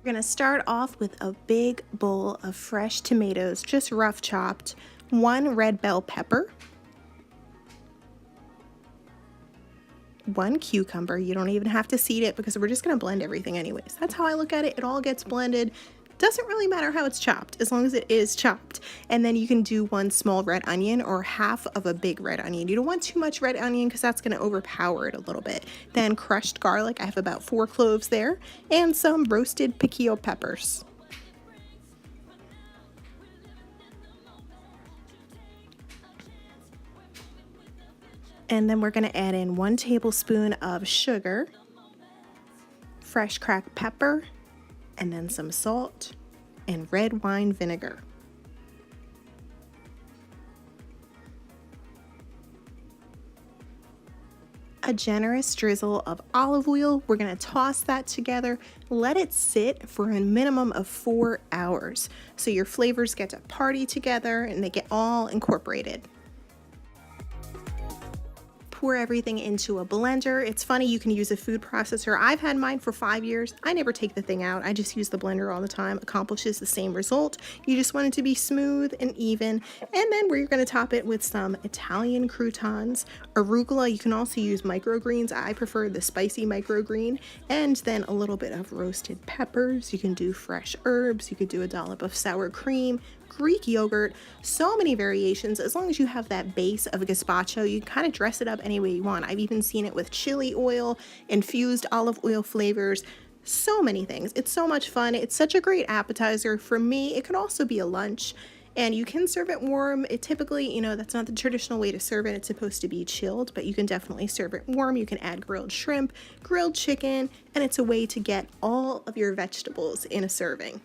We're gonna start off with a big bowl of fresh tomatoes, just rough chopped, 1 red bell pepper, 1 cucumber. You don't even have to seed it because we're just gonna blend everything anyways. That's how I look at it. It all gets blended. Doesn't really matter how it's chopped, as long as it is chopped. And then you can do 1 small red onion or half of a big red onion. You don't want too much red onion because that's gonna overpower it a little bit. Then crushed garlic, I have about 4 cloves there, and some roasted piquillo peppers. And then we're gonna add in 1 tablespoon of sugar, fresh cracked pepper, and then some salt and red wine vinegar. A generous drizzle of olive oil. We're gonna toss that together, let it sit for a minimum of 4 hours so your flavors get to party together and they get all incorporated. Pour everything into a blender. It's funny, you can use a food processor. I've had mine for 5 years. I never take the thing out. I just use the blender all the time. Accomplishes the same result. You just want it to be smooth and even. And then we're going to top it with some Italian croutons, arugula. You can also use microgreens. I prefer the spicy microgreen. And then a little bit of roasted peppers. You can do fresh herbs. You could do a dollop of sour cream, Greek yogurt, so many variations. As long as you have that base of a gazpacho, you can kind of dress it up any way you want. I've even seen it with chili oil, infused olive oil flavors, so many things. It's so much fun. It's such a great appetizer. For me, it could also be a lunch, and you can serve it warm. It typically, that's not the traditional way to serve it. It's supposed to be chilled, but you can definitely serve it warm. You can add grilled shrimp, grilled chicken, and it's a way to get all of your vegetables in a serving.